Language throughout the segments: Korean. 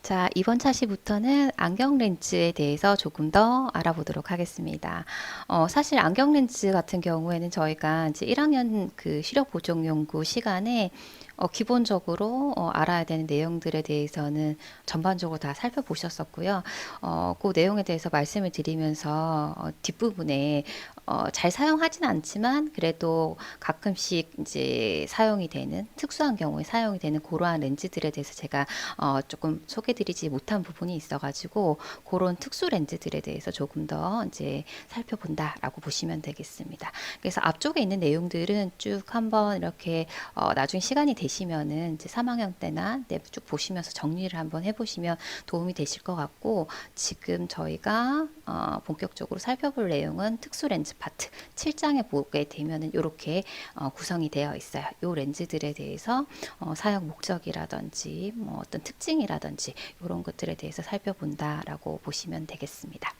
자, 이번 차시부터는 안경 렌즈에 대해서 조금 더 알아보도록 하겠습니다. 사실 안경 렌즈 같은 경우에는 저희가 이제 1학년 그 시력 보정 연구 시간에 기본적으로 알아야 되는 내용들에 대해서는 전반적으로 다 살펴보셨었고요. 그 내용에 대해서 말씀을 드리면서 뒷부분에 잘 사용하진 않지만 그래도 가끔씩 이제 사용이 되는 특수한 경우에 사용이 되는 그러한 렌즈들에 대해서 제가 조금 소개드리지 못한 부분이 있어가지고 그런 특수 렌즈들에 대해서 조금 더 이제 살펴본다라고 보시면 되겠습니다. 그래서 앞쪽에 있는 내용들은 쭉 한번 이렇게 나중에 시간이 되시면은 이제 3학년 때나 쭉 보시면서 정리를 한번 해보시면 도움이 되실 것 같고 지금 저희가 본격적으로 살펴볼 내용은 특수 렌즈 파트 7장에 보게 되면은 이렇게 구성이 되어 있어요. 이 렌즈들에 대해서 사용 목적이라든지 뭐 어떤 특징이라든지 이런 것들에 대해서 살펴본다라고 보시면 되겠습니다.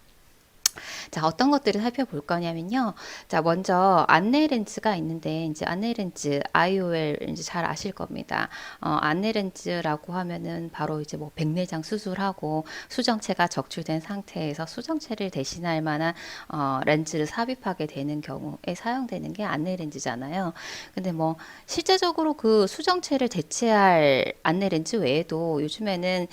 자, 어떤 것들을 살펴볼 거냐면요. 자, 먼저 안내 렌즈가 있는데, 이제 안내 렌즈, IOL 이제 잘 아실 겁니다. 안내 렌즈라고 하면은 바로 이제 뭐 백내장 수술하고 수정체가 적출된 상태에서 수정체를 대신할 만한 렌즈를 삽입하게 되는 경우에 사용되는 게 안내 렌즈잖아요. 근데 뭐 실제적으로 그 수정체를 대체할 안내 렌즈 외에도 요즘에는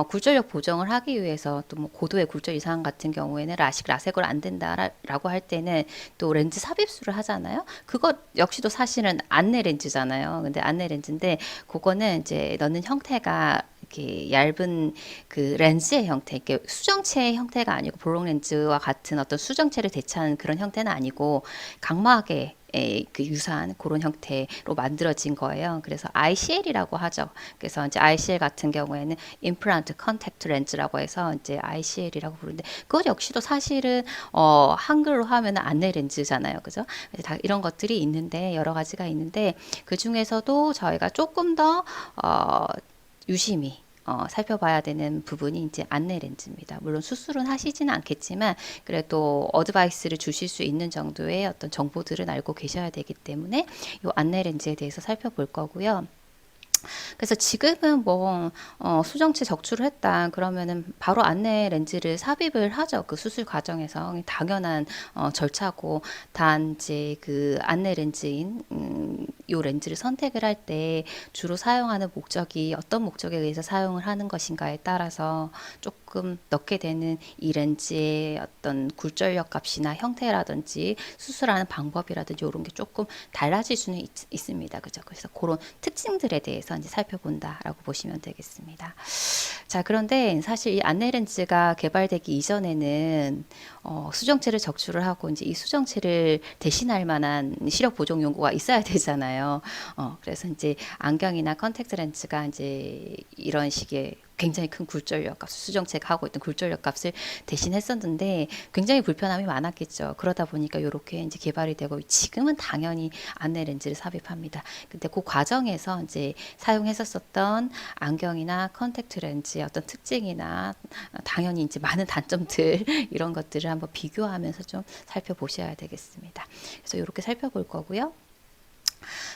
굴절력 보정을 하기 위해서 또 뭐 고도의 굴절 이상 같은 경우에는 라섹을 안 된다라고 할 때는 또 렌즈 삽입술을 하잖아요. 그것 역시도 사실은 안내 렌즈잖아요. 근데 안내 렌즈인데 그거는 이제 넣는 형태가 이렇게 얇은 그 렌즈의 형태, 이렇게 수정체의 형태가 아니고 볼록 렌즈와 같은 어떤 수정체를 대체하는 그런 형태는 아니고 각막에 그 유사한 그런 형태로 만들어진 거예요. 그래서 ICL이라고 하죠. 그래서 이제 ICL 같은 경우에는 임플란트 컨택트 렌즈라고 해서 이제 ICL이라고 부르는데 그것 역시도 사실은 한글로 하면은 안내 렌즈잖아요. 그죠? 다 이런 것들이 있는데 여러 가지가 있는데 그 중에서도 저희가 조금 더 유심히 살펴봐야 되는 부분이 이제 안내 렌즈입니다. 물론 수술은 하시지는 않겠지만 그래도 어드바이스를 주실 수 있는 정도의 어떤 정보들은 알고 계셔야 되기 때문에 이 안내 렌즈에 대해서 살펴볼 거고요. 그래서 지금은 뭐 수정체 적출을 했다 그러면은 바로 안내 렌즈를 삽입을 하죠. 그 수술 과정에서 당연한 절차고 단지 그 안내 렌즈인 요 렌즈를 선택을 할 때 주로 사용하는 목적이 어떤 목적에 의해서 사용을 하는 것인가에 따라서 조금 넣게 되는 이 렌즈의 어떤 굴절력 값이나 형태라든지 수술하는 방법이라든지 이런 게 조금 달라질 수는 있습니다. 그죠? 그래서 그런 특징들에 대해서 이제 살펴본다라고 보시면 되겠습니다. 자, 그런데 사실 이 안내 렌즈가 개발되기 이전에는 수정체를 적출을 하고 이제 이 수정체를 대신할 만한 시력 보정 연구가 있어야 되잖아요. 그래서 이제 안경이나 컨택트 렌즈가 이제 이런 식의 굉장히 큰 굴절력 값, 수정체가 하고 있던 굴절력 값을 대신했었는데 굉장히 불편함이 많았겠죠. 그러다 보니까 이렇게 이제 개발이 되고 지금은 당연히 안내 렌즈를 삽입합니다. 근데 그 과정에서 이제 사용했었던 안경이나 컨택트 렌즈의 어떤 특징이나 당연히 이제 많은 단점들 이런 것들을 한번 비교하면서 좀 살펴보셔야 되겠습니다. 그래서 이렇게 살펴볼 거고요.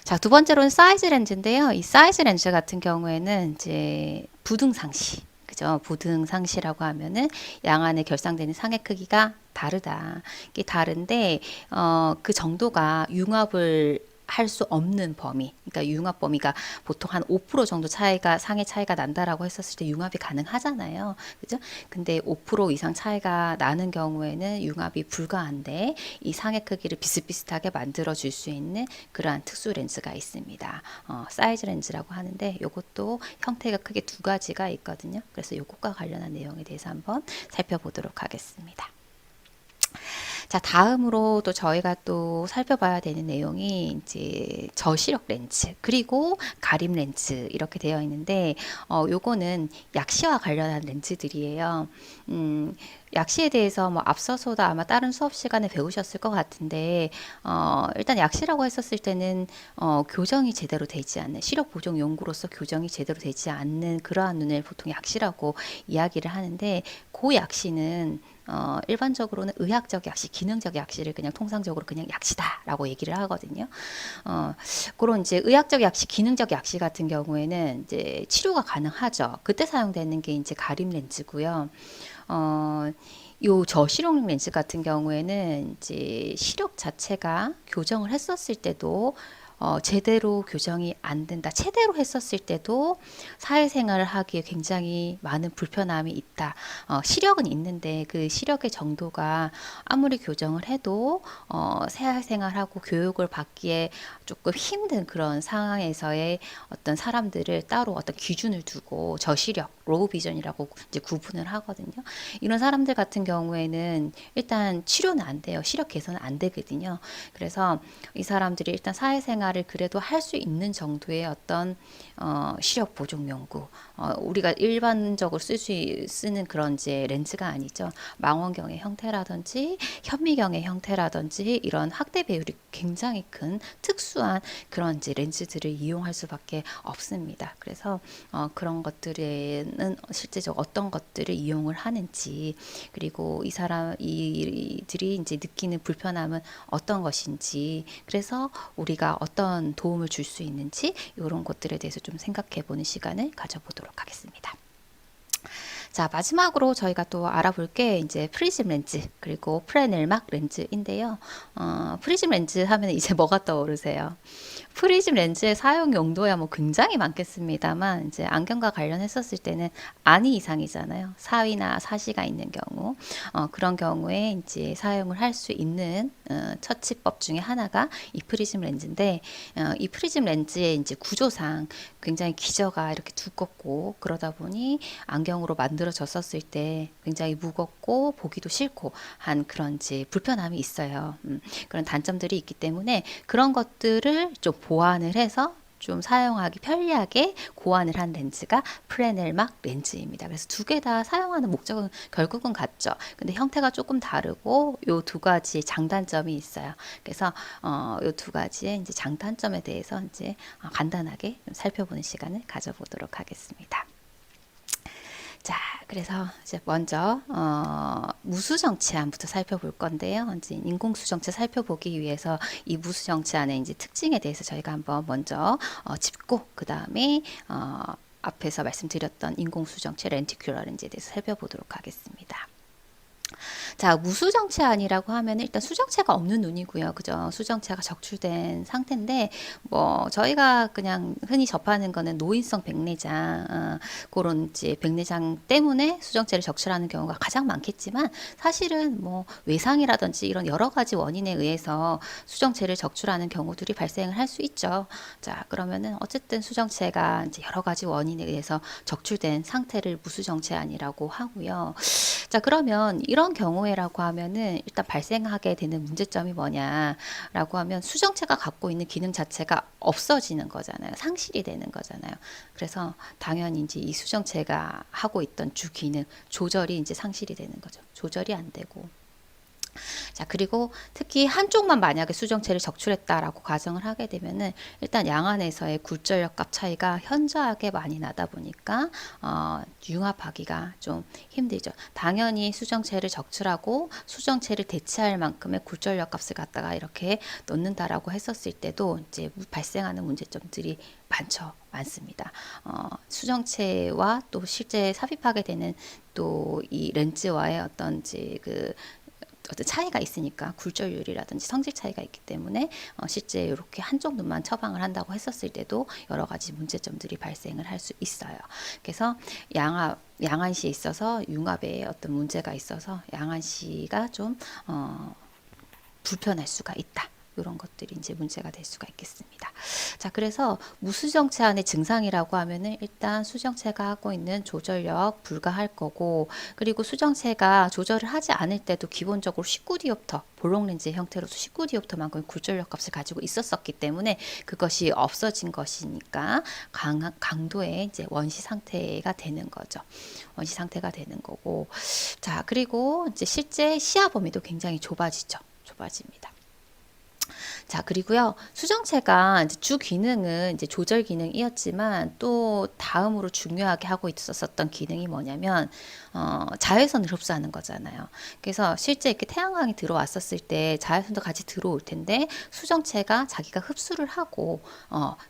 자, 두 번째로는 사이즈 렌즈인데요. 이 사이즈 렌즈 같은 경우에는 이제 부등상시. 그죠? 부등상시라고 하면은 양안에 결상되는 상의 크기가 다르다. 이게 다른데, 그 정도가 융합을 할 수 없는 범위. 그러니까 융합 범위가 보통 한 5% 정도 차이가, 상의 차이가 난다라고 했었을 때 융합이 가능하잖아요. 그죠? 근데 5% 이상 차이가 나는 경우에는 융합이 불가한데 이 상의 크기를 비슷비슷하게 만들어 줄 수 있는 그러한 특수 렌즈가 있습니다. 사이즈 렌즈라고 하는데 이것도 형태가 크게 두 가지가 있거든요. 그래서 이것과 관련한 내용에 대해서 한번 살펴보도록 하겠습니다. 자, 다음으로 또 저희가 또 살펴봐야 되는 내용이 이제 저시력 렌즈 그리고 가림 렌즈 이렇게 되어 있는데 요거는 약시와 관련한 렌즈들이에요. 약시에 대해서 뭐 앞서서도 아마 다른 수업 시간에 배우셨을 것 같은데 일단 약시라고 했었을 때는 교정이 제대로 되지 않는 시력 보정 연구로서 교정이 제대로 되지 않는 그러한 눈을 보통 약시라고 이야기를 하는데 그 약시는 일반적으로는 의학적 약시, 기능적 약시를 그냥 통상적으로 그냥 약시다라고 얘기를 하거든요. 그런 이제 의학적 약시, 기능적 약시 같은 경우에는 이제 치료가 가능하죠. 그때 사용되는 게 이제 가림 렌즈고요. 어, 요 저시력 렌즈 같은 경우에는 이제 시력 자체가 교정을 했었을 때도 제대로 교정이 안 된다. 제대로 했었을 때도 사회생활을 하기에 굉장히 많은 불편함이 있다. 시력은 있는데 그 시력의 정도가 아무리 교정을 해도 사회생활하고 교육을 받기에 조금 힘든 그런 상황에서의 어떤 사람들을 따로 어떤 기준을 두고 저시력, 로우 비전이라고 이제 구분을 하거든요. 이런 사람들 같은 경우에는 일단 치료는 안 돼요. 시력 개선은 안 되거든요. 그래서 이 사람들이 일단 사회생활을 그래도 할 수 있는 정도의 어떤 시력 보정 연구, 우리가 일반적으로 쓰는 그런 이제 렌즈가 아니죠. 망원경의 형태라든지 현미경의 형태라든지 이런 확대 배율이 굉장히 큰 특수한 그런 이제 렌즈들을 이용할 수밖에 없습니다. 그래서 그런 것들에는 실제적으로 어떤 것들을 이용을 하는지, 그리고 이들이 이제 느끼는 불편함은 어떤 것인지, 그래서 우리가 어떤 도움을 줄 수 있는지 이런 것들에 대해서 좀 생각해 보는 시간을 가져보도록 하겠습니다. 자, 마지막으로 저희가 또 알아볼 게 이제 프리즘 렌즈 그리고 프레넬막 렌즈인데요. 프리즘 렌즈 하면 이제 뭐가 떠오르세요? 프리즘 렌즈의 사용 용도야 뭐 굉장히 많겠습니다만 이제 안경과 관련했었을 때는 안이 이상이잖아요. 사위나 사시가 있는 경우 그런 경우에 이제 사용을 할 수 있는 처치법 중에 하나가 이 프리즘 렌즈인데 이 프리즘 렌즈의 이제 구조상 굉장히 기저가 이렇게 두껍고 그러다 보니 안경으로 만들어졌었을 때 굉장히 무겁고 보기도 싫고 한 그런 이제 불편함이 있어요. 그런 단점들이 있기 때문에 그런 것들을 좀 보완을 해서 좀 사용하기 편리하게 고안을 한 렌즈가 프레넬막 렌즈입니다. 그래서 두 개 다 사용하는 목적은 결국은 같죠. 근데 형태가 조금 다르고 요 두 가지 장단점이 있어요. 그래서 요 두 가지의 이제 장단점에 대해서 이제 간단하게 살펴보는 시간을 가져보도록 하겠습니다. 자, 그래서 이제 먼저 무수정체안부터 살펴볼 건데요. 이제 인공수정체 살펴보기 위해서 이 무수정체안의 이제 특징에 대해서 저희가 한번 먼저 짚고 그 다음에 앞에서 말씀드렸던 인공수정체 렌티큘러 렌즈에 대해서 살펴보도록 하겠습니다. 자, 무수정체안이라고 하면 일단 수정체가 없는 눈이고요. 그죠? 수정체가 적출된 상태인데, 뭐, 저희가 그냥 흔히 접하는 거는 노인성 백내장, 그런 이제 백내장 때문에 수정체를 적출하는 경우가 가장 많겠지만, 사실은 뭐, 외상이라든지 이런 여러 가지 원인에 의해서 수정체를 적출하는 경우들이 발생을 할 수 있죠. 자, 그러면은 어쨌든 수정체가 이제 여러 가지 원인에 의해서 적출된 상태를 무수정체안이라고 하고요. 자, 그러면 이런 경우에라고 하면은 일단 발생하게 되는 문제점이 뭐냐라고 하면 수정체가 갖고 있는 기능 자체가 없어지는 거잖아요. 상실이 되는 거잖아요. 그래서 당연히 이제 이 수정체가 하고 있던 주 기능 조절이 이제 상실이 되는 거죠. 조절이 안 되고. 자, 그리고 특히 한쪽만 만약에 수정체를 적출했다라고 가정을 하게 되면은 일단 양안에서의 굴절력 값 차이가 현저하게 많이 나다 보니까 융합하기가 좀 힘들죠. 당연히 수정체를 적출하고 수정체를 대체할 만큼의 굴절력 값을 갖다가 이렇게 넣는다라고 했었을 때도 이제 발생하는 문제점들이 많습니다. 수정체와 또 실제 삽입하게 되는 또 이 렌즈와의 어떤 이제 어떤 차이가 있으니까 굴절률이라든지 성질 차이가 있기 때문에 실제 이렇게 한쪽 눈만 처방을 한다고 했었을 때도 여러 가지 문제점들이 발생을 할 수 있어요. 그래서 양안시에 있어서 융합에 어떤 문제가 있어서 양안시가 좀 불편할 수가 있다. 이런 것들이 이제 문제가 될 수가 있겠습니다. 자, 그래서 무수정체안의 증상이라고 하면은 일단 수정체가 하고 있는 조절력 불가할 거고, 그리고 수정체가 조절을 하지 않을 때도 기본적으로 19디옵터, 볼록 렌즈 형태로서 19디옵터만큼의 굴절력 값을 가지고 있었었기 때문에 그것이 없어진 것이니까 강도의 이제 원시 상태가 되는 거죠. 원시 상태가 되는 거고. 자, 그리고 이제 실제 시야 범위도 굉장히 좁아집니다. 자, 그리고요. 수정체가 이제 주 기능은 이제 조절 기능이었지만 또 다음으로 중요하게 하고 있었던 기능이 뭐냐면 자외선을 흡수하는 거잖아요. 그래서 실제 이렇게 태양광이 들어왔었을 때 자외선도 같이 들어올 텐데 수정체가 자기가 흡수를 하고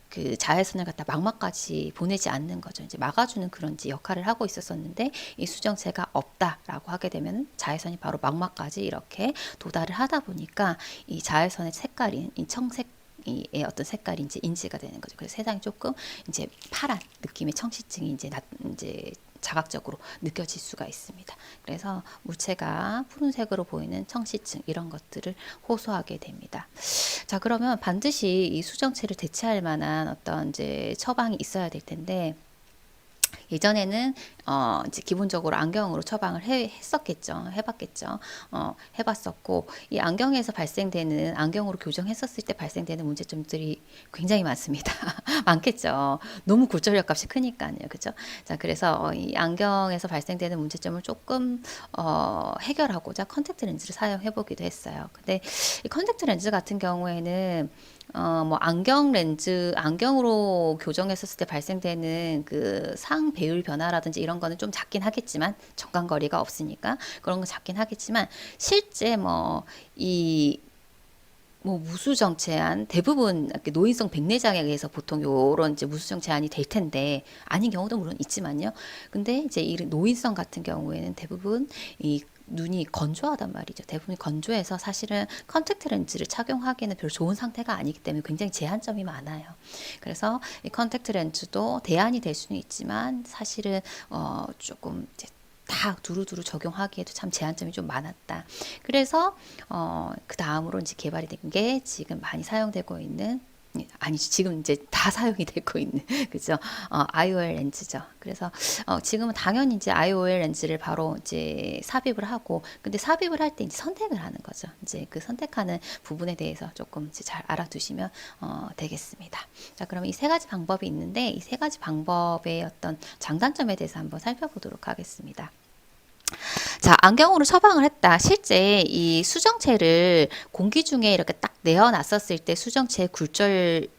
그 자외선을 갖다 망막까지 보내지 않는 거죠. 이제 막아주는 그런 이제 역할을 하고 있었었는데 이 수정체가 없다라고 하게 되면 자외선이 바로 망막까지 이렇게 도달을 하다 보니까 이 자외선의 색깔인 이 청색 의 어떤 색깔이 이제 인지가 되는 거죠. 그래서 세상이 조금 이제 파란 느낌의 청시증이 이제 자각적으로 느껴질 수가 있습니다. 그래서 물체가 푸른색으로 보이는 청시증 이런 것들을 호소하게 됩니다. 자, 그러면 반드시 이 수정체를 대체할 만한 어떤 이제 처방이 있어야 될 텐데 예전에는 이제 기본적으로 안경으로 처방을 했었겠죠. 해봤겠죠. 해봤었고 이 안경에서 발생되는 안경으로 교정했었을 때 발생되는 문제점들이 굉장히 많습니다. 많겠죠. 너무 굴절력 값이 크니까요. 그죠? 자, 그래서 이 안경에서 발생되는 문제점을 조금 해결하고자 컨택트 렌즈를 사용해 보기도 했어요. 근데 이 컨택트 렌즈 같은 경우에는 뭐 안경 렌즈, 안경으로 교정했었을 때 발생되는 그 상 배율 변화라든지 이런 거는 좀 작긴 하겠지만 정강거리가 없으니까 그런 건 작긴 하겠지만 실제 뭐 무수정 제한 대부분 노인성 백내장에 의해서 보통 요런 이제 무수정 제한이 될 텐데 아닌 경우도 물론 있지만요. 근데 이제 이 노인성 같은 경우에는 대부분 이 눈이 건조하단 말이죠. 대부분 건조해서 사실은 컨택트 렌즈를 착용하기에는 별로 좋은 상태가 아니기 때문에 굉장히 제한점이 많아요. 그래서 이 컨택트 렌즈도 대안이 될 수는 있지만 사실은 조금 이제 다 두루두루 적용하기에도 참 제한점이 좀 많았다. 그래서 그 다음으로 이제 개발이 된 게 지금 많이 사용되고 있는 아니죠. 지금 이제 다 사용이 되고 있는 그죠? IOL 렌즈죠. 그래서 지금은 당연히 이제 IOL 렌즈를 바로 이제 삽입을 하고 근데 삽입을 할 때 이제 선택을 하는 거죠. 이제 그 선택하는 부분에 대해서 조금 이제 잘 알아두시면 되겠습니다. 자, 그러면 이 세 가지 방법이 있는데 이 세 가지 방법의 어떤 장단점에 대해서 한번 살펴보도록 하겠습니다. 자, 안경으로 처방을 했다. 실제 이 수정체를 공기 중에 이렇게 딱 내어놨었을 때 수정체의 굴절력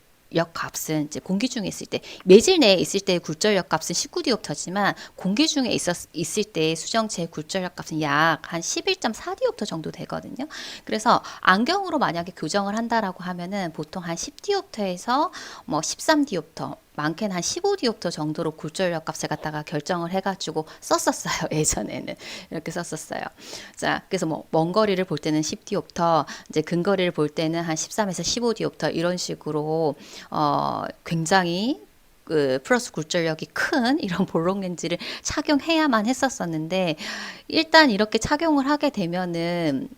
값은 이제 공기 중에 있을 때 매질 내에 있을 때의 굴절력 값은 19디옵터지만 공기 중에 있을 때의 수정체의 굴절력 값은 약 한 11.4디옵터 정도 되거든요. 그래서 안경으로 만약에 교정을 한다라고 하면은 보통 한 10디옵터에서 뭐 13디옵터 많게는 한 15디옵터 정도로 굴절력 값을 갖다가 결정을 해가지고 썼었어요. 예전에는 이렇게 썼었어요. 자, 그래서 뭐 먼 거리를 볼 때는 10디옵터, 이제 근거리를 볼 때는 한 13에서 15디옵터 이런 식으로 굉장히 그 플러스 굴절력이 큰 이런 볼록 렌즈를 착용해야만 했었었는데 일단 이렇게 착용을 하게 되면은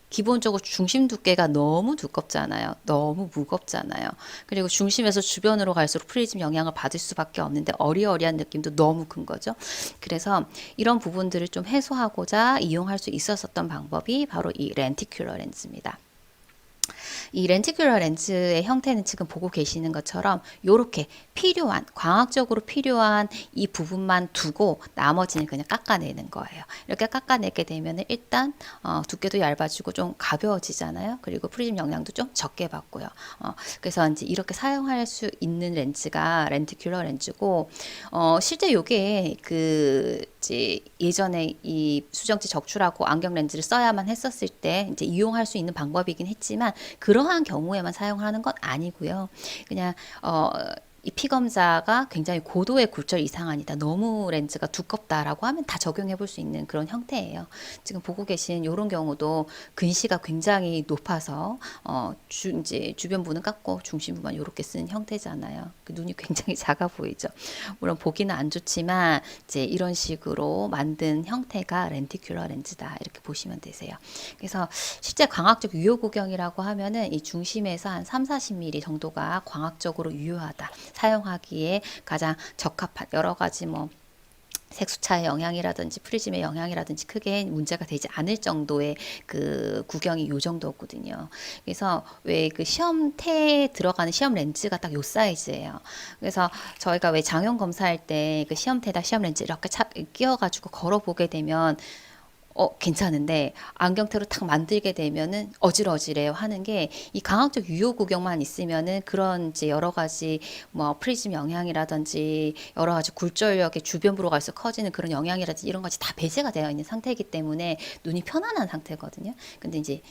기본적으로 중심 두께가 너무 두껍잖아요. 너무 무겁잖아요. 그리고 중심에서 주변으로 갈수록 프리즘 영향을 받을 수밖에 없는데 어리어리한 느낌도 너무 큰 거죠. 그래서 이런 부분들을 좀 해소하고자 이용할 수 있었던 방법이 바로 이 렌티큘러 렌즈입니다. 이 렌티큘러 렌즈의 형태는 지금 보고 계시는 것처럼 이렇게 필요한 광학적으로 필요한 이 부분만 두고 나머지는 그냥 깎아내는 거예요. 이렇게 깎아내게 되면 일단 두께도 얇아지고 좀 가벼워지잖아요. 그리고 프리즘 영향도 좀 적게 받고요. 그래서 이제 이렇게 사용할 수 있는 렌즈가 렌티큘러 렌즈고 실제 요게 그 이제 예전에 이 수정체 적출하고 안경 렌즈를 써야만 했었을 때 이제 이용할 수 있는 방법이긴 했지만 그러한 경우에만 사용하는 건 아니고요. 그냥 이 피검자가 굉장히 고도의 굴절 이상 아니다. 너무 렌즈가 두껍다라고 하면 다 적용해 볼 수 있는 그런 형태예요. 지금 보고 계신 이런 경우도 근시가 굉장히 높아서 이제 주변 부는 깎고 중심 부만 이렇게 쓰는 형태잖아요. 그 눈이 굉장히 작아 보이죠. 물론 보기는 안 좋지만 이제 이런 식으로 만든 형태가 렌티큘러 렌즈다. 이렇게 보시면 되세요. 그래서 실제 광학적 유효 구경이라고 하면은 이 중심에서 한 3, 40mm 정도가 광학적으로 유효하다. 사용하기에 가장 적합한 여러 가지 뭐 색수차의 영향이라든지 프리즘의 영향이라든지 크게 문제가 되지 않을 정도의 그 구경이 요 정도거든요. 그래서 왜 그 시험태에 들어가는 시험 렌즈가 딱 요 사이즈예요. 그래서 저희가 왜 장형 검사할 때 그 시험태에다 시험 렌즈 이렇게 끼워가지고 걸어보게 되면 괜찮은데 안경테로 탁 만들게 되면은 어질어질해요 하는 게 이 강압적 유효 구경만 있으면은 그런 이제 여러 가지 뭐 프리즘 영향이라든지 여러 가지 굴절력의 주변부로 갈수록 커지는 그런 영향이라든지 이런 것이 다 배제가 되어 있는 상태이기 때문에 눈이 편안한 상태거든요. 근데 이제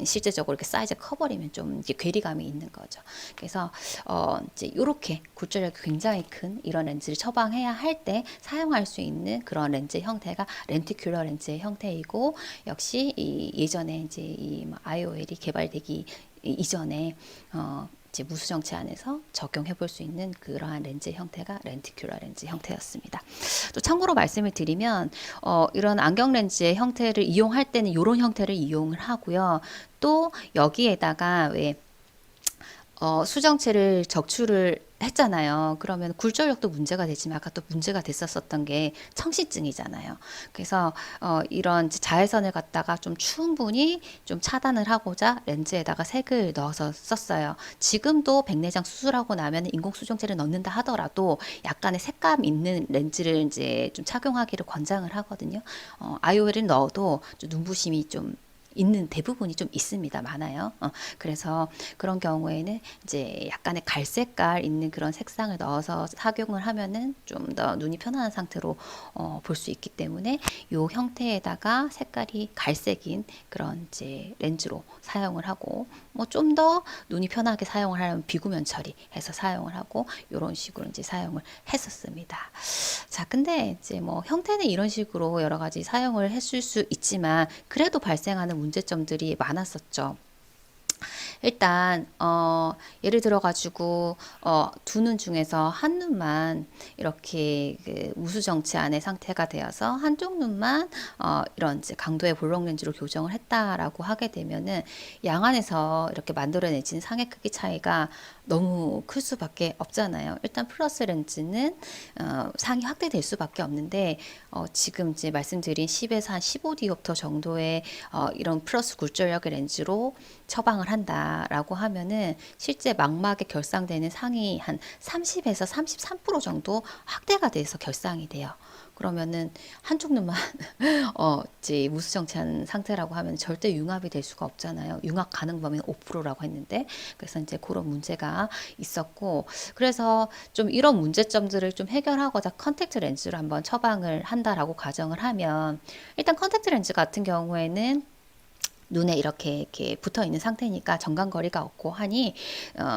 실제적으로 이렇게 사이즈가 커버리면 좀 이게 괴리감이 있는 거죠. 그래서 이제 이렇게 굴절력이 굉장히 큰 이런 렌즈를 처방해야 할 때 사용할 수 있는 그런 렌즈 형태가 렌티큘러 렌즈의 형태이고 역시 이 예전에 이제 이 IOL이 개발되기 이전에 이제 무수정체 안에서 적용해 볼 수 있는 그러한 렌즈 형태가 렌티큘러 렌즈 형태였습니다. 또 참고로 말씀을 드리면 이런 안경 렌즈의 형태를 이용할 때는 이런 형태를 이용을 하고요. 또 여기에다가 왜 수정체를 적출을 했잖아요. 그러면 굴절력도 문제가 되지만 아까 또 문제가 됐었던 게 청시증이잖아요. 그래서 이런 자외선을 갖다가 좀 충분히 좀 차단을 하고자 렌즈에다가 색을 넣어서 썼어요. 지금도 백내장 수술하고 나면 인공 수정체를 넣는다 하더라도 약간의 색감 있는 렌즈를 이제 좀 착용하기를 권장을 하거든요. IOL을 넣어도 좀 눈부심이 좀 있는 대부분이 좀 있습니다. 많아요. 그래서 그런 경우에는 이제 약간의 갈색깔 있는 그런 색상을 넣어서 착용을 하면은 좀 더 눈이 편안한 상태로 볼 수 있기 때문에 이 형태에다가 색깔이 갈색인 그런 이제 렌즈로 사용을 하고 뭐 좀 더 눈이 편하게 사용을 하려면 비구면 처리해서 사용을 하고 이런 식으로 이제 사용을 했었습니다. 자, 근데 이제 뭐 형태는 이런 식으로 여러 가지 사용을 했을 수 있지만 그래도 발생하는 문제점들이 많았었죠. 일단 예를 들어 가지고 두 눈 중에서 한 눈만 이렇게 그 무수 정체 안의 상태가 되어서 한쪽 눈만 이런 이제 강도의 볼록 렌즈로 교정을 했다라고 하게 되면은 양안에서 이렇게 만들어내진 상의 크기 차이가 너무 클 수밖에 없잖아요. 일단 플러스 렌즈는 상이 확대될 수밖에 없는데 지금 이제 말씀드린 10에서 한 15디옵터 정도의 이런 플러스 굴절력의 렌즈로 처방을 한다라고 하면은 실제 망막에 결상되는 상이 한 30에서 33% 정도 확대가 돼서 결상이 돼요. 그러면은 한쪽 눈만 이제 무수정체한 상태라고 하면 절대 융합이 될 수가 없잖아요. 융합 가능 범위는 5%라고 했는데 그래서 이제 그런 문제가 있었고 그래서 좀 이런 문제점들을 좀 해결하고자 컨택트 렌즈를 한번 처방을 한다라고 가정을 하면 일단 컨택트 렌즈 같은 경우에는 눈에 이렇게 붙어 있는 상태니까 정강거리가 없고 하니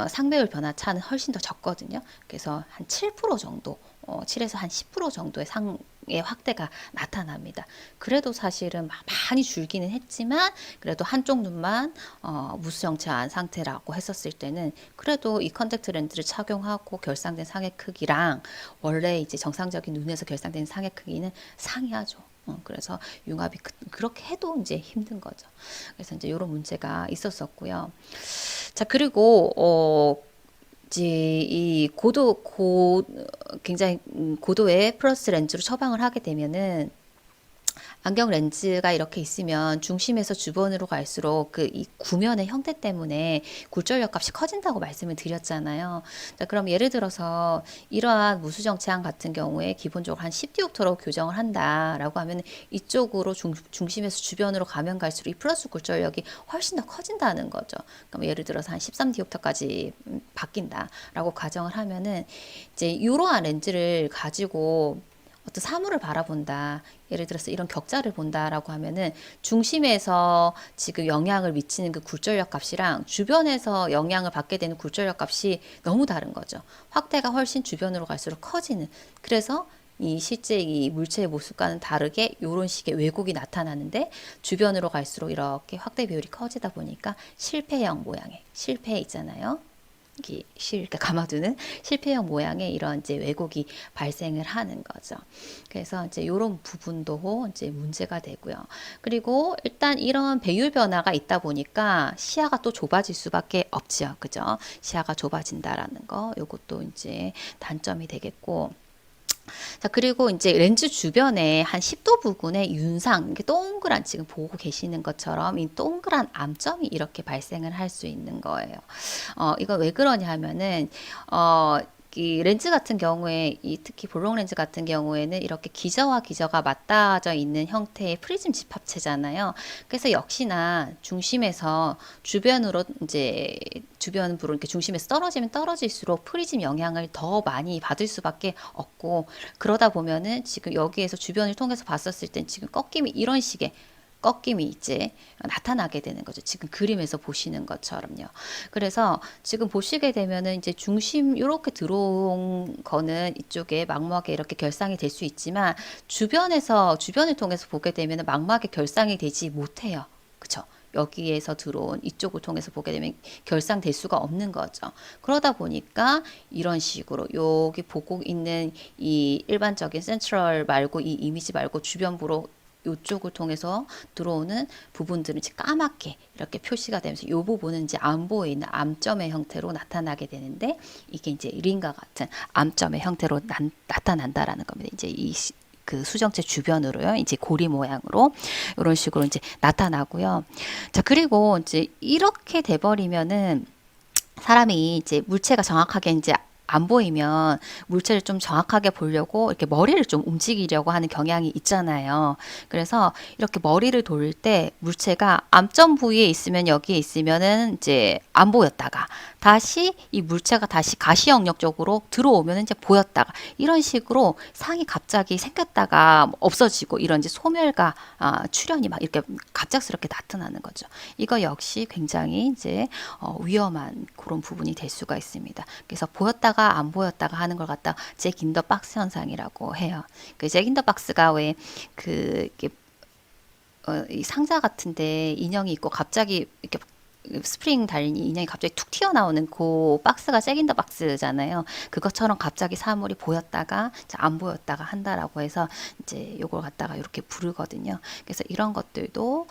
상배율 변화 차는 훨씬 더 적거든요. 그래서 한 7% 정도, 7에서 한 10% 정도의 상의 확대가 나타납니다. 그래도 사실은 많이 줄기는 했지만 그래도 한쪽 눈만 무수정체한 상태라고 했었을 때는 그래도 이 컨택트 렌즈를 착용하고 결상된 상의 크기랑 원래 이제 정상적인 눈에서 결상된 상의 크기는 상이하죠. 그래서 융합이 그렇게 해도 이제 힘든 거죠. 그래서 이제 이런 문제가 있었었고요. 자, 그리고 이제 이 굉장히 고도의 플러스 렌즈로 처방을 하게 되면은 안경 렌즈가 이렇게 있으면 중심에서 주변으로 갈수록 그 이 구면의 형태 때문에 굴절력 값이 커진다고 말씀을 드렸잖아요. 자, 그럼 예를 들어서 이러한 무수정체한 같은 경우에 기본적으로 한 10디옵터로 교정을 한다라고 하면 이쪽으로 중심에서 주변으로 가면 갈수록 이 플러스 굴절력이 훨씬 더 커진다는 거죠. 그럼 예를 들어서 한 13디옵터까지 바뀐다라고 가정을 하면은 이제 이러한 렌즈를 가지고 어떤 사물을 바라본다. 예를 들어서 이런 격자를 본다라고 하면은 중심에서 지금 영향을 미치는 그 굴절력 값이랑 주변에서 영향을 받게 되는 굴절력 값이 너무 다른 거죠. 확대가 훨씬 주변으로 갈수록 커지는. 그래서 이 실제 이 물체의 모습과는 다르게 이런 식의 왜곡이 나타나는데 주변으로 갈수록 이렇게 확대 비율이 커지다 보니까 실패형 모양의 실패 있잖아요. 이렇게 감아두는 실패형 모양의 이런 이제 왜곡이 발생을 하는 거죠. 그래서 이제 이런 부분도 이제 문제가 되고요. 그리고 일단 이런 배율 변화가 있다 보니까 시야가 또 좁아질 수밖에 없죠. 그죠? 시야가 좁아진다라는 거, 요것도 이제 단점이 되겠고. 자, 그리고 이제 렌즈 주변에 한 10도 부근에 윤상, 이렇게 동그란 지금 보고 계시는 것처럼 이 동그란 암점이 이렇게 발생을 할 수 있는 거예요. 이거 왜 그러냐 하면은, 이 렌즈 같은 경우에 특히 볼록 렌즈 같은 경우에는 이렇게 기저와 기저가 맞닿아져 있는 형태의 프리즘 집합체잖아요. 그래서 역시나 중심에서 주변으로 이제 주변부로 이렇게 중심에서 떨어지면 떨어질수록 프리즘 영향을 더 많이 받을 수밖에 없고, 그러다 보면은 지금 여기에서 주변을 통해서 봤었을 땐 지금 꺾임이 이런 식의 꺾임이 이제 나타나게 되는 거죠. 지금 그림에서 보시는 것처럼요. 그래서 지금 보시게 되면은 이제 중심 이렇게 들어온 거는 이쪽에 망막에 이렇게 결상이 될 수 있지만, 주변을 통해서 보게 되면은 망막에 결상이 되지 못해요. 그쵸? 여기에서 들어온 이쪽을 통해서 보게 되면 결상될 수가 없는 거죠. 그러다 보니까 이런 식으로 여기 보고 있는 이 일반적인 센트럴 말고 이 이미지 말고 주변부로 이쪽을 통해서 들어오는 부분들은 이제 까맣게 이렇게 표시가 되면서 이 부분은 이제 안 보이는 암점의 형태로 나타나게 되는데, 이게 이제 링과 같은 암점의 형태로 나타난다라는 겁니다. 이제 그 수정체 주변으로요, 이제 고리 모양으로 이런 식으로 이제 나타나고요. 자, 그리고 이제 이렇게 돼버리면은 사람이 이제 물체가 정확하게 이제 안 보이면 물체를 좀 정확하게 보려고 이렇게 머리를 좀 움직이려고 하는 경향이 있잖아요. 그래서 이렇게 머리를 돌릴 때 물체가 암점 부위에 있으면, 여기에 있으면은 이제 안 보였다가 다시 이 물체가 다시 가시 영역 쪽으로 들어오면 이제 보였다가, 이런 식으로 상이 갑자기 생겼다가 없어지고, 이런 이제 소멸과 출현이 막 이렇게 갑작스럽게 나타나는 거죠. 이거 역시 굉장히 이제 위험한 그런 부분이 될 수가 있습니다. 그래서 보였다가 안 보였다가 하는 걸 갖다 잭 인 더 박스 현상이라고 해요. 그 잭 인 더 박스가 왜 그 이 상자 같은데 인형이 있고 갑자기 이렇게 스프링 달린 인형이 갑자기 툭 튀어나오는 그 박스가 잭 인 더 박스잖아요. 그것처럼 갑자기 사물이 보였다가 안 보였다가 한다라고 해서 이제 요걸 갖다가 이렇게 부르거든요. 그래서 이런 것들도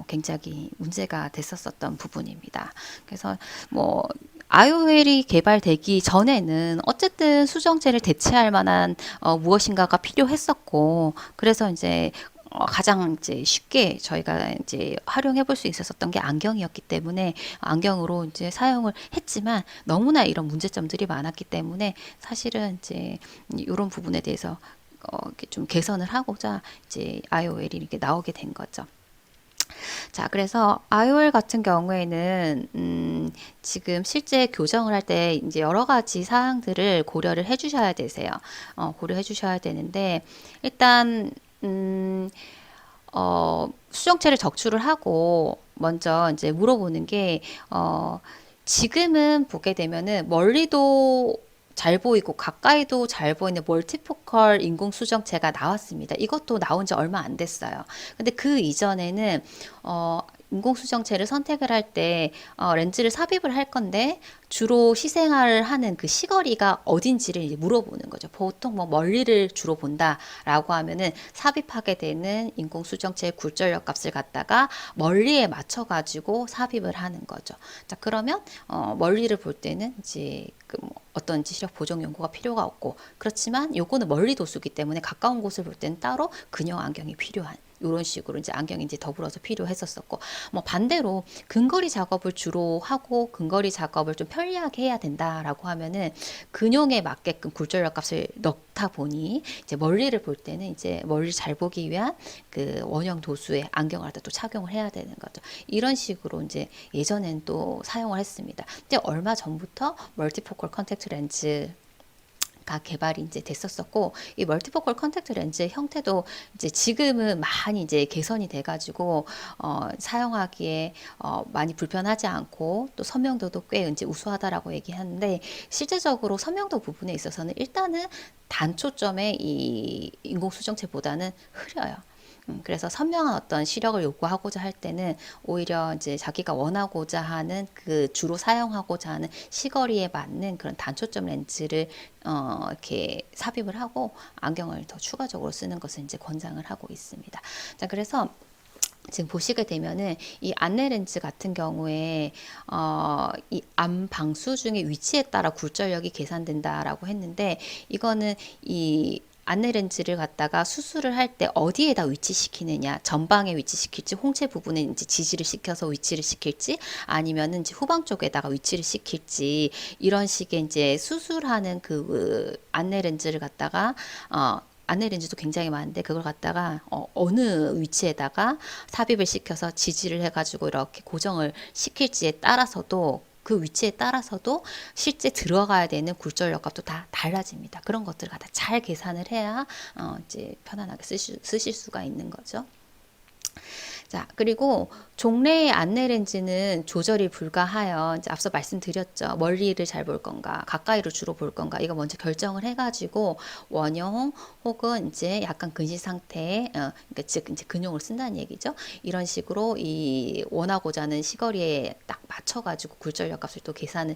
굉장히 문제가 됐었던 부분입니다. 그래서 뭐 IOL이 개발되기 전에는 어쨌든 수정체를 대체할 만한 무엇인가가 필요했었고, 그래서 이제 가장 이제 쉽게 저희가 이제 활용해 볼 수 있었던 게 안경이었기 때문에 안경으로 이제 사용을 했지만, 너무나 이런 문제점들이 많았기 때문에 사실은 이제 이런 부분에 대해서 이렇게 좀 개선을 하고자 이제 IOL이 이렇게 나오게 된 거죠. 자, 그래서 IOL 같은 경우에는 지금 실제 교정을 할 때 이제 여러 가지 사항들을 고려를 해주셔야 되세요. 고려해 주셔야 되는데, 일단 수정체를 적출을 하고 먼저 이제 물어보는 게, 지금은 보게 되면은 멀리도 잘 보이고 가까이도 잘 보이는 멀티포컬 인공 수정체가 나왔습니다. 이것도 나온 지 얼마 안 됐어요. 근데 그 이전에는 인공수정체를 선택을 할 때 렌즈를 삽입을 할 건데, 주로 시생활을 하는 그 시거리가 어딘지를 이제 물어보는 거죠. 보통 뭐 멀리를 주로 본다라고 하면은 삽입하게 되는 인공수정체의 굴절력 값을 갖다가 멀리에 맞춰가지고 삽입을 하는 거죠. 자, 그러면 멀리를 볼 때는 이제 뭐 어떤 시력 보정 연구가 필요가 없고, 그렇지만 요거는 멀리 도수기 때문에 가까운 곳을 볼 때는 따로 근형 안경이 필요한, 이런 식으로 이제 안경이 이제 더불어서 필요했었었고, 뭐 반대로 근거리 작업을 주로 하고 근거리 작업을 좀 편리하게 해야 된다라고 하면은 근용에 맞게끔 굴절력 값을 넣다 보니 이제 멀리를 볼 때는 이제 멀리 잘 보기 위한 그 원형 도수의 안경을 또 착용을 해야 되는 거죠. 이런 식으로 이제 예전엔 또 사용을 했습니다. 근데 얼마 전부터 멀티포컬 컨택트 렌즈 가 개발이 이제 됐었었고, 이 멀티포컬 컨택트 렌즈의 형태도 이제 지금은 많이 이제 개선이 돼가지고 사용하기에 많이 불편하지 않고 또 선명도도 꽤 이제 우수하다라고 얘기하는데, 실제적으로 선명도 부분에 있어서는 일단은 단초점의 이 인공수정체보다는 흐려요. 그래서 선명한 어떤 시력을 요구하고자 할 때는 오히려 이제 자기가 원하고자 하는 그 주로 사용하고자 하는 시거리에 맞는 그런 단초점 렌즈를 이렇게 삽입을 하고 안경을 더 추가적으로 쓰는 것을 이제 권장을 하고 있습니다. 자, 그래서 지금 보시게 되면은 이 안내 렌즈 같은 경우에 이 암 방수 중의 위치에 따라 굴절력이 계산된다라고 했는데, 이거는 이 안내 렌즈를 갖다가 수술을 할 때 어디에다 위치시키느냐, 전방에 위치시킬지, 홍채 부분에 이제 지지를 시켜서 위치를 시킬지, 아니면은 이제 후방 쪽에다가 위치를 시킬지, 이런 식의 이제 수술하는 그 안내 렌즈를 갖다가 안내 렌즈도 굉장히 많은데 그걸 갖다가 어느 위치에다가 삽입을 시켜서 지지를 해가지고 이렇게 고정을 시킬지에 따라서도, 그 위치에 따라서도 실제 들어가야 되는 굴절력 값도 다 달라집니다. 그런 것들을 갖다 잘 계산을 해야 이제 편안하게 쓰실 수가 있는 거죠. 자, 그리고 종래의 안내 렌즈는 조절이 불가하여 이제 앞서 말씀드렸죠. 멀리를 잘 볼 건가, 가까이로 주로 볼 건가, 이거 먼저 결정을 해가지고 원형 혹은 이제 약간 근시 상태, 그러니까 즉 이제 근용을 쓴다는 얘기죠. 이런 식으로 이 원하고자 하는 시거리에 딱 맞춰가지고 굴절력 값을 또 계산을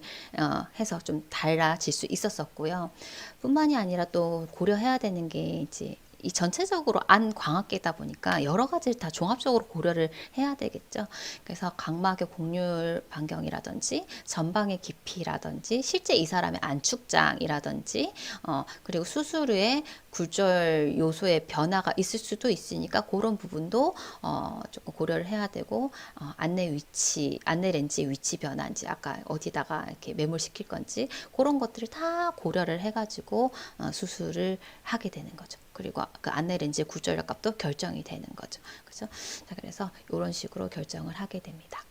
해서 좀 달라질 수 있었었고요. 뿐만이 아니라 또 고려해야 되는 게 이제 이 전체적으로 안 광학계다 보니까 여러 가지를 다 종합적으로 고려를 해야 되겠죠. 그래서 각막의 곡률 반경이라든지 전방의 깊이라든지 실제 이 사람의 안축장이라든지 그리고 수술 후에 굴절 요소의 변화가 있을 수도 있으니까 그런 부분도 조금 고려를 해야 되고 안내 위치, 안내 렌즈의 위치 변화인지 아까 어디다가 이렇게 매몰시킬 건지 그런 것들을 다 고려를 해가지고 수술을 하게 되는 거죠. 그리고 그 안내 렌즈의 굴절력 값도 결정이 되는 거죠. 그죠? 자, 그래서 이런 식으로 결정을 하게 됩니다.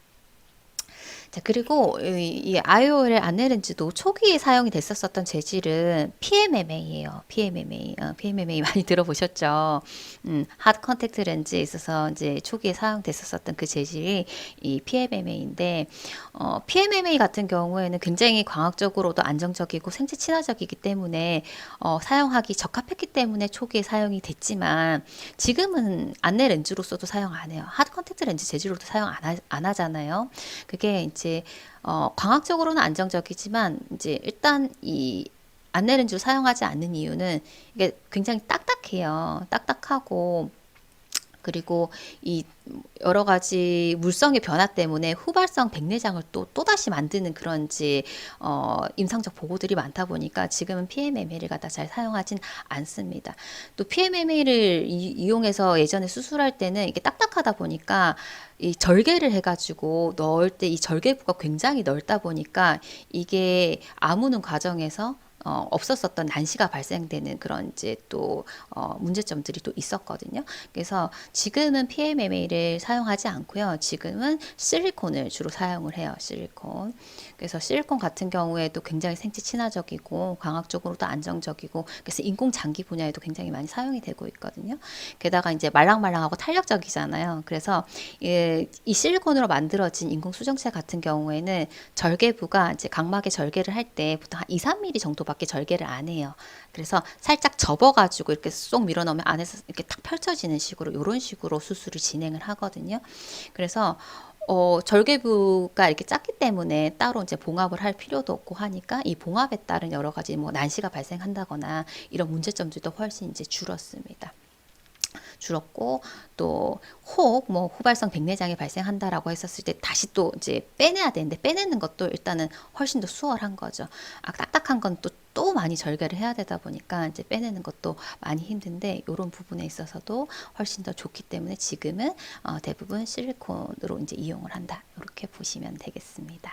자, 그리고 이 IOL 안내 렌즈도 초기에 사용이 됐었던 재질은 PMMA예요. PMMA. PMMA 많이 들어보셨죠? 핫 컨택트 렌즈에 있어서 이제 초기에 사용됐었던 그 재질이 이 PMMA인데, PMMA 같은 경우에는 굉장히 광학적으로도 안정적이고 생체 친화적이기 때문에 사용하기 적합했기 때문에 초기에 사용이 됐지만 지금은 안내 렌즈로서도 사용 안 해요. 핫 컨택트 렌즈 재질로도 사용 안 하잖아요. 그게 이제 광학적으로는 안정적이지만 이제 일단 이 안내 렌즈를 사용하지 않는 이유는 이게 굉장히 딱딱해요. 딱딱하고 그리고 이 여러 가지 물성의 변화 때문에 후발성 백내장을 또다시 만드는 그런지 임상적 보고들이 많다 보니까 지금은 PMMA를 갖다 잘 사용하진 않습니다. 또 PMMA를 이용해서 예전에 수술할 때는 이게 딱딱하다 보니까 이 절개를 해가지고 넣을 때 이 절개부가 굉장히 넓다 보니까 이게 아무는 과정에서 없었었던 난시가 발생되는 그런 이제 또 문제점들이 또 있었거든요. 그래서 지금은 PMMA를 사용하지 않고요. 지금은 실리콘을 주로 사용을 해요. 실리콘. 그래서 실리콘 같은 경우에도 굉장히 생체 친화적이고 광학적으로도 안정적이고 그래서 인공 장기 분야에도 굉장히 많이 사용이 되고 있거든요. 게다가 이제 말랑말랑하고 탄력적이잖아요. 그래서 이 실리콘으로 만들어진 인공 수정체 같은 경우에는 절개부가 이제 각막의 절개를 할 때 보통 한 2, 3mm 정도밖에 절개를 안 해요. 그래서 살짝 접어가지고 이렇게 쏙 밀어 넣으면 안에서 이렇게 탁 펼쳐지는 식으로 이런 식으로 수술을 진행을 하거든요. 그래서 절개부가 이렇게 작기 때문에 따로 이제 봉합을 할 필요도 없고 하니까 이 봉합에 따른 여러 가지 뭐 난시가 발생한다거나 이런 문제점들도 훨씬 이제 줄었고 또 뭐 후발성 백내장이 발생한다라고 했었을 때 다시 또 이제 빼내야 되는데 빼내는 것도 일단은 훨씬 더 수월한 거죠. 딱딱한 건 또 많이 절개를 해야 되다 보니까 이제 빼내는 것도 많이 힘든데 이런 부분에 있어서도 훨씬 더 좋기 때문에 지금은 대부분 실리콘으로 이제 이용을 한다. 이렇게 보시면 되겠습니다.